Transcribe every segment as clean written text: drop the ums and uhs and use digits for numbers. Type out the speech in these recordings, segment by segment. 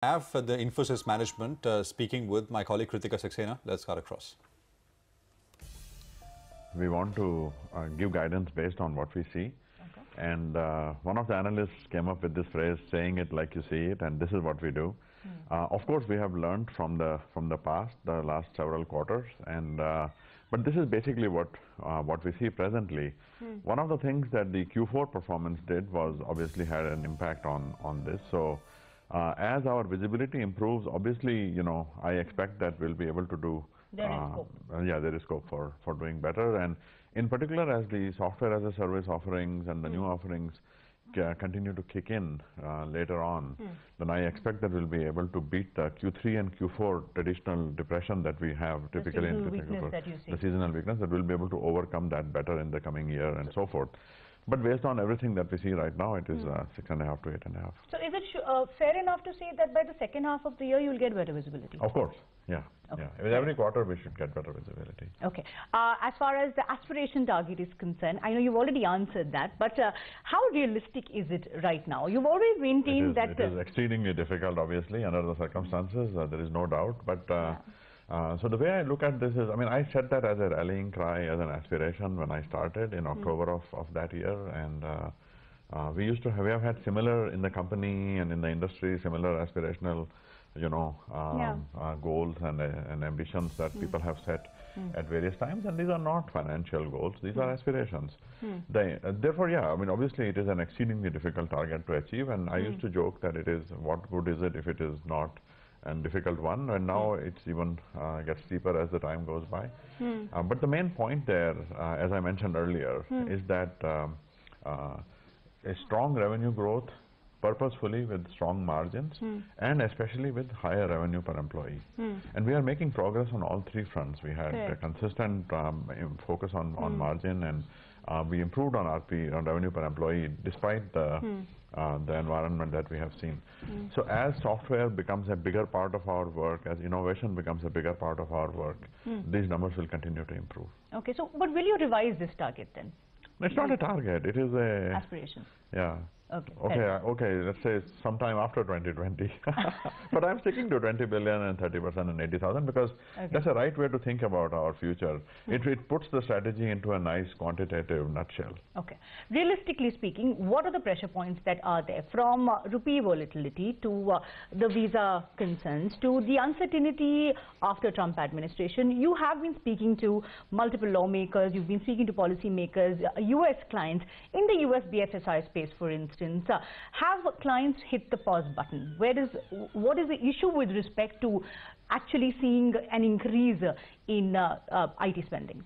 Have the Infosys management speaking with my colleague Kritika Saxena. Let's cut across. We want to give guidance based on what we see. Okay. And one of the analysts came up with this phrase, saying it like you see it, and this is what we do. Of course, we have learned from the past, the last several quarters, and but this is basically what we see presently. One of the things that the Q4 performance did was obviously had an impact on this. So as our visibility improves, obviously, I expect that we'll be able to do. There is scope. Yeah, there is scope for doing better, and in particular, as the software as a service offerings and the new offerings continue to kick in later on, then I expect that we'll be able to beat the Q3 and Q4 traditional depression that we have typically in the seasonal weakness, that we'll be able to overcome that better in the coming year and so forth. But based on everything that we see right now, it is 6.5 to 8.5. So is it fair enough to say that by the second half of the year, you'll get better visibility? Of course, yeah. Okay. Yeah. With every quarter, we should get better visibility. Okay. As far as the aspiration target is concerned, I know you've already answered that, but how realistic is it right now? You've always maintained that... It is exceedingly difficult, obviously, under the circumstances, there is no doubt, but... so the way I look at this is, I mean, I set that as a rallying cry, as an aspiration when I started in October of that year, and we have had similar in the company and in the industry, similar aspirational, goals and ambitions that people have set at various times, and these are not financial goals, these are aspirations. Therefore, yeah, I mean, obviously it is an exceedingly difficult target to achieve, and I used to joke that it is, what good is it if it is not a difficult one, and now it's even gets steeper as the time goes by. But the main point there, as I mentioned earlier, is that a strong revenue growth purposefully with strong margins and especially with higher revenue per employee. And we are making progress on all three fronts. We had a consistent focus on margin, and we improved on RP, on revenue per employee, despite the environment that we have seen. So as software becomes a bigger part of our work, as innovation becomes a bigger part of our work, these numbers will continue to improve. Okay, so but will you revise this target then? It's not a target, it is a... aspiration. Yeah. Okay. Okay, let's say sometime after 2020. But I'm sticking to 20 billion and 30% and 80,000 because that's the right way to think about our future. It puts the strategy into a nice quantitative nutshell. Okay. Realistically speaking, what are the pressure points that are there, from rupee volatility to the visa concerns to the uncertainty after Trump administration? You have been speaking to multiple lawmakers, you've been speaking to policymakers, US clients in the US BFSI space, for instance. Have clients hit the pause button? What is the issue with respect to actually seeing an increase in IT spending?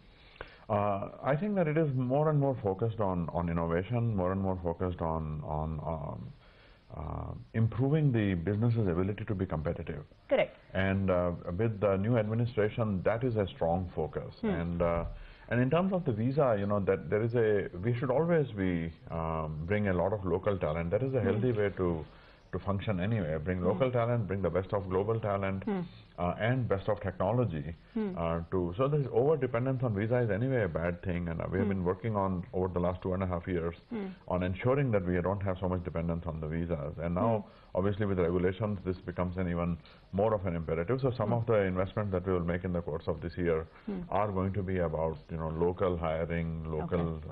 I think that it is more and more focused on innovation, more and more focused on improving the business's ability to be competitive. Correct. And with the new administration, that is a strong focus. And in terms of the visa, that there is we should always be bring a lot of local talent. That is a healthy way to function anyway. Bring local talent, bring the best of global talent, and best of technology. So this over-dependence on visa is anyway a bad thing, and we have been working on, over the last 2.5 years, on ensuring that we don't have so much dependence on the visas. And now, obviously, with regulations, this becomes an even more of an imperative. So some of the investments that we will make in the course of this year are going to be about, local hiring, local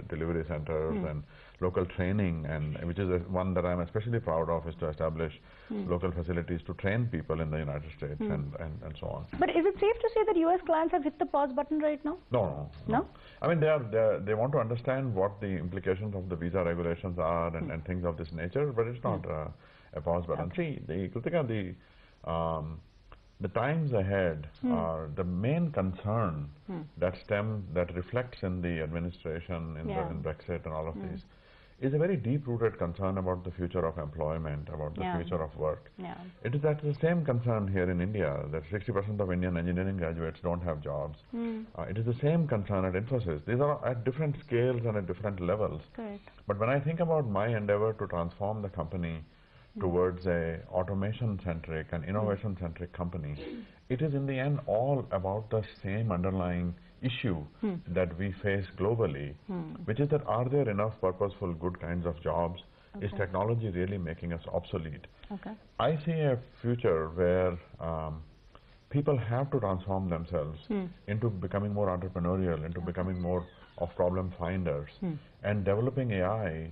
delivery centers, and local training, and which is one that I'm especially proud of, is to establish local facilities to train people in the United States and so on. But is it safe to say that US clients have hit the pause button right now? No. I mean, they want to understand what the implications of the visa regulations are and things of this nature, but it's not a pause button. See, Kritika, the times ahead are the main concern that reflects in the administration, in Brexit and all of these, is a very deep-rooted concern about the future of employment, about the future of work. It is the same concern here in India, that 60% of Indian engineering graduates don't have jobs. It is the same concern at Infosys. These are at different scales and at different levels. But when I think about my endeavor to transform the company towards a automation-centric and innovation-centric company, it is in the end all about the same underlying issue that we face globally, which is that are there enough purposeful, good kinds of jobs Is technology really making us obsolete? Okay. I see a future where people have to transform themselves into becoming more entrepreneurial, into becoming more of problem finders, and developing AI.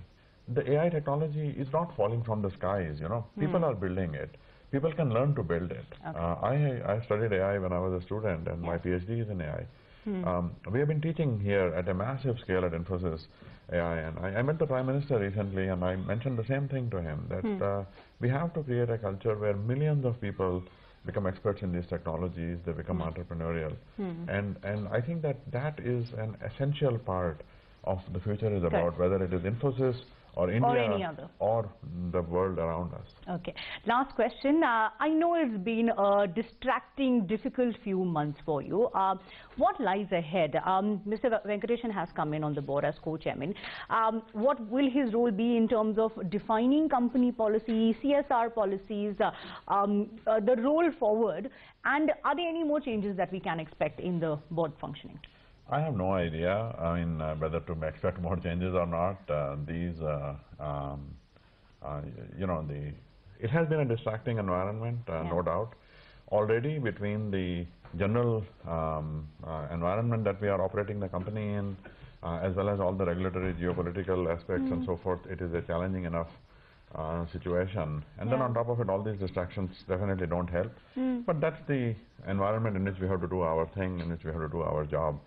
The AI technology is not falling from the skies, you know. People are building it. People can learn to build it. I studied AI when I was a student, and my PhD is in AI. We have been teaching here at a massive scale at Infosys AI, and I met the Prime Minister recently, and I mentioned the same thing to him, that we have to create a culture where millions of people become experts in these technologies, they become entrepreneurial. And I think that is an essential part of the future is about, whether it is Infosys or India or any other, or the world around us. Okay. Last question. I know it's been a distracting, difficult few months for you. What lies ahead? Mr. Venkatesan has come in on the board as co-chairman. What will his role be in terms of defining company policy, CSR policies, the role forward? And are there any more changes that we can expect in the board functioning? I have no idea, I mean, whether to expect more changes or not. You know, it has been a distracting environment, no doubt. Already between the general environment that we are operating the company in, as well as all the regulatory geopolitical aspects and so forth, it is a challenging enough situation. And then on top of it, all these distractions definitely don't help. But that's the environment in which we have to do our thing, in which we have to do our job.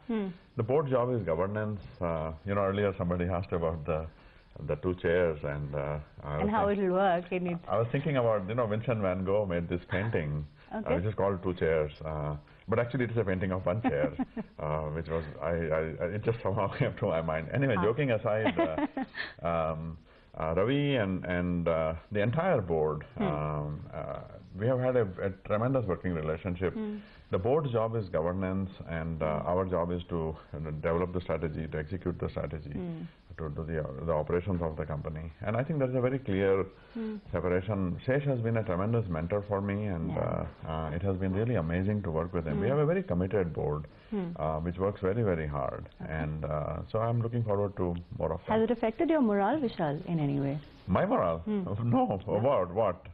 The board job is governance. You know, earlier somebody asked about the two chairs, and how it will work. I was thinking about, you know, Vincent van Gogh made this painting, which is called Two Chairs. But actually it is a painting of one chair, which was, it just somehow came to my mind. Anyway, joking aside, Ravi and the entire board, we have had a tremendous working relationship. The board's job is governance, and our job is to develop the strategy, to execute the strategy, to do the operations of the company. And I think there's a very clear separation. Sesh has been a tremendous mentor for me, and it has been really amazing to work with him. We have a very committed board, which works very, very hard. And so I'm looking forward to more of that. Has it affected your morale, Vishal, in any way? My morale? No. About what?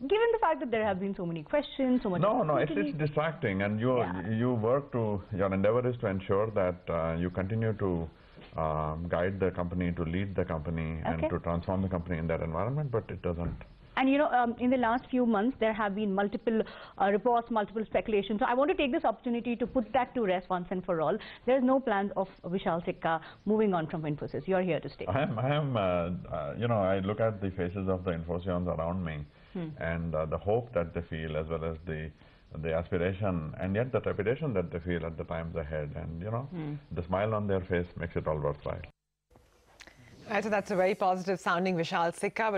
Given the fact that there have been so many questions, so much... No, it's distracting, and you work to, your endeavor is to ensure that you continue to guide the company, to lead the company, and to transform the company in that environment, but it doesn't. And you know, in the last few months, there have been multiple reports, multiple speculations. So I want to take this opportunity to put that to rest once and for all. There is no plans of Vishal Sikka moving on from Infosys. You are here to stay. I am you know, I look at the faces of the Infosians around me, and the hope that they feel, as well as the aspiration, and yet the trepidation that they feel at the times ahead. And you know, the smile on their face makes it all worthwhile. Right, so that's a very positive sounding Vishal Sikka.